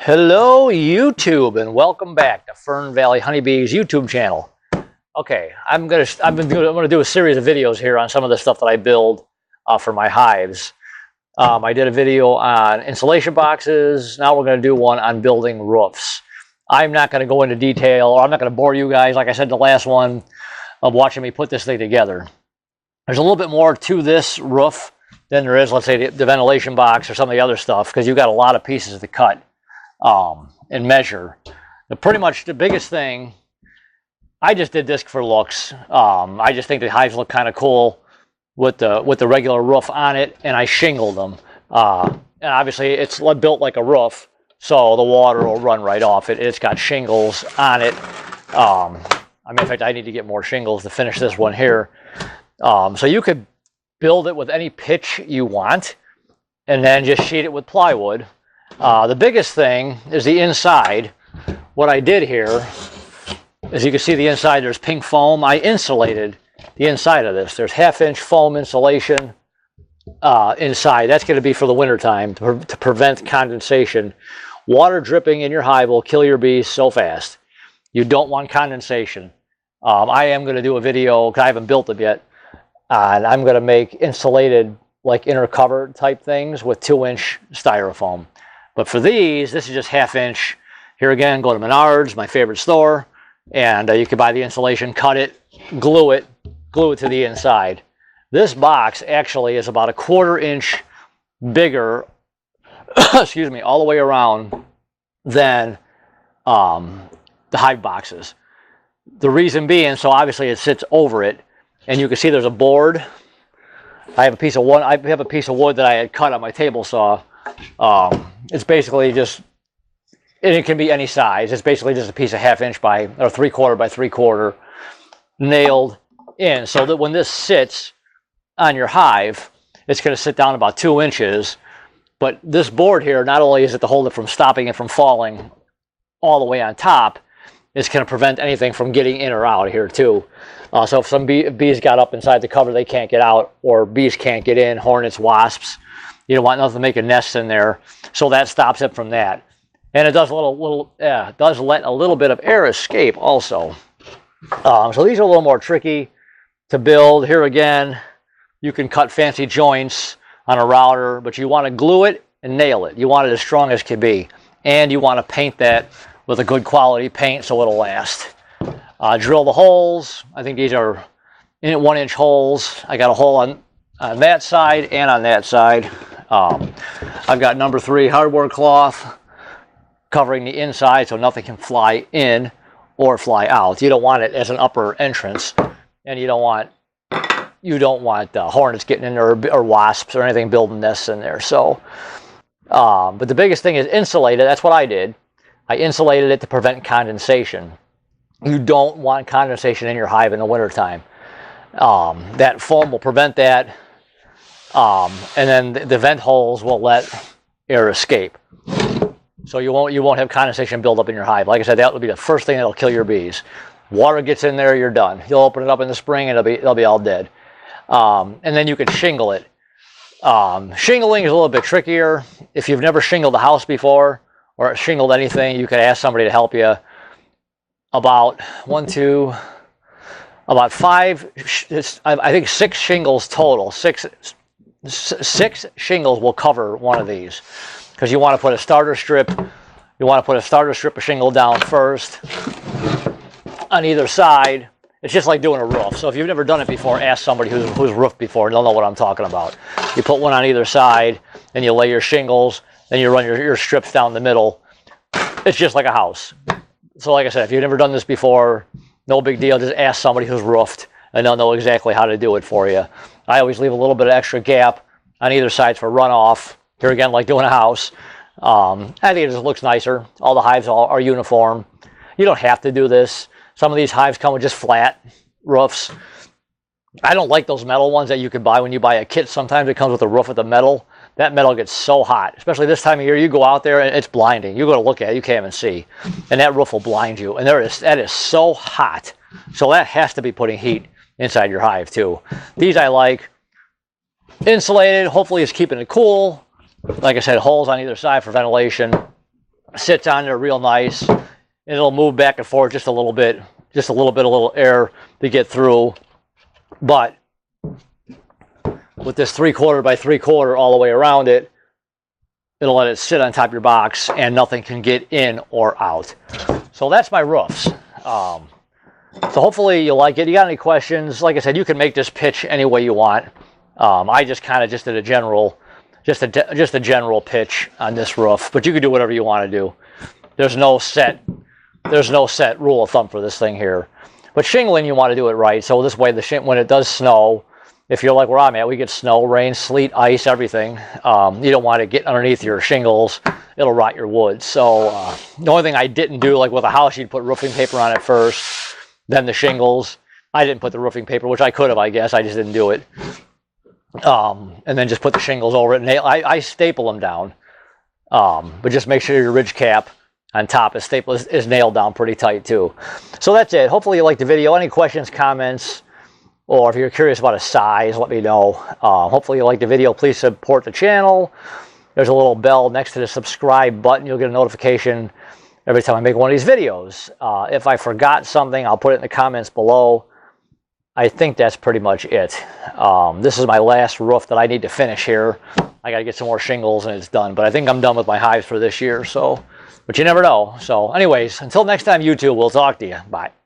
Hello YouTube and welcome back to Fern Valley Honeybees YouTube channel. Okay, I'm gonna do a series of videos here on some of the stuff that I build for my hives. I did a video on insulation boxes. Now we're gonna do one on building roofs. I'm not gonna go into detail, or I'm not gonna bore you guys, like I said the last one, of watching me put this thing together. There's a little bit more to this roof than there is, let's say, the ventilation box or some of the other stuff, because you've got a lot of pieces to cut and measure. But pretty much the biggest thing, I just did this for looks. I just think the hives look kind of cool with the regular roof on it, and I shingled them. And obviously it's built like a roof, so the water will run right off it. It's got shingles on it. In fact, I need to get more shingles to finish this one here. So you could build it with any pitch you want, and then just sheet it with plywood. The biggest thing is the inside. What I did here, as you can see the inside, there's pink foam. I insulated the inside of this. There's 1/2-inch foam insulation inside. That's going to be for the wintertime to prevent condensation. Water dripping in your hive will kill your bees so fast. You don't want condensation. I am going to do a video, because I haven't built it yet, and I'm going to make insulated, like inner cover type things with 2-inch styrofoam. But for these, this is just 1/2-inch. Here again, go to Menards, my favorite store, and you can buy the insulation, cut it, glue it to the inside. This box actually is about 1/4 inch bigger, excuse me, all the way around than the hive boxes. The reason being, so obviously it sits over it, and you can see there's a board. I have a piece of wood that I had cut on my table saw. It's basically just, and it can be any size. It's basically just a piece of 1/2-inch or 3/4 by 3/4 nailed in, so that when this sits on your hive, it's going to sit down about 2 inches. But this board here, not only is it to hold it from stopping it from falling all the way on top, it's going to prevent anything from getting in or out here too. So if some bees got up inside the cover, they can't get out, or bees can't get in, hornets, wasps. You don't want nothing to make a nest in there, so that stops it from that. And it does does let a little bit of air escape also. So these are a little more tricky to build. Here again, you can cut fancy joints on a router, but you want to glue it and nail it. You want it as strong as can be, and you want to paint that with a good quality paint so it'll last. Drill the holes. I think these are 1-inch holes. I got a hole on that side and on that side. I've got number 3 hardware cloth covering the inside so nothing can fly in or fly out. You don't want it as an upper entrance, and you don't want hornets getting in there, or wasps or anything building nests in there. So, but the biggest thing is insulated. That's what I did. I insulated it to prevent condensation. You don't want condensation in your hive in the wintertime. That foam will prevent that. And then the vent holes will let air escape, so you won't have condensation build up in your hive. Like I said, that will be the first thing that'll kill your bees. Water gets in there, you're done. You'll open it up in the spring, and they'll be all dead. And then you can shingle it. Shingling is a little bit trickier. If you've never shingled a house before, or shingled anything, you could ask somebody to help you. About 5, I think 6 shingles total. Six shingles will cover one of these, because you want to put a starter strip. You want to put a starter strip of shingle down first on either side. It's just like doing a roof. So if you've never done it before, ask somebody who's roofed before. They'll know what I'm talking about. You put one on either side, and you lay your shingles, then you run your strips down the middle. It's just like a house. So like I said, if you've never done this before, no big deal. Just ask somebody who's roofed, and they'll know exactly how to do it for you. I always leave a little bit of extra gap on either side for runoff. Here again, like doing a house. I think it just looks nicer. All the hives are uniform. You don't have to do this. Some of these hives come with just flat roofs. I don't like those metal ones that you can buy when you buy a kit. Sometimes it comes with a roof with the metal. That metal gets so hot, especially this time of year. You go out there and it's blinding. You go to look at it, you can't even see. And that roof will blind you. And that is so hot. So that has to be putting heat inside your hive too. These I like. Insulated, hopefully it's keeping it cool. Like I said, holes on either side for ventilation. sits on there real nice, and it'll move back and forth just a little bit, a little air to get through. But with this 3/4 by 3/4 all the way around it, it'll let it sit on top of your box and nothing can get in or out. So that's my roofs. So hopefully you like it. You got any questions? Like I said, you can make this pitch any way you want. I just kind of did a general, just a general pitch on this roof, but you can do whatever you want to do. There's no set rule of thumb for this thing here. But shingling, you want to do it right. So this way, when it does snow, if you're like where I'm at, we get snow, rain, sleet, ice, everything. You don't want to get underneath your shingles. It'll rot your wood. So the only thing I didn't do, like with a house, you'd put roofing paper on it first, then the shingles. I didn't put the roofing paper, which I could have, I guess. I just didn't do it. And then just put the shingles over it. And I staple them down. But just make sure your ridge cap on top is nailed down pretty tight too. So that's it. Hopefully you liked the video. Any questions, comments, or if you're curious about a size, let me know. Hopefully you liked the video. Please support the channel. There's a little bell next to the subscribe button. You'll get a notification every time I make one of these videos. If I forgot something, I'll put it in the comments below. I think that's pretty much it. This is my last roof that I need to finish here. I got to get some more shingles and it's done. But I think I'm done with my hives for this year. So, but you never know. So anyways, until next time, YouTube, we'll talk to you. Bye.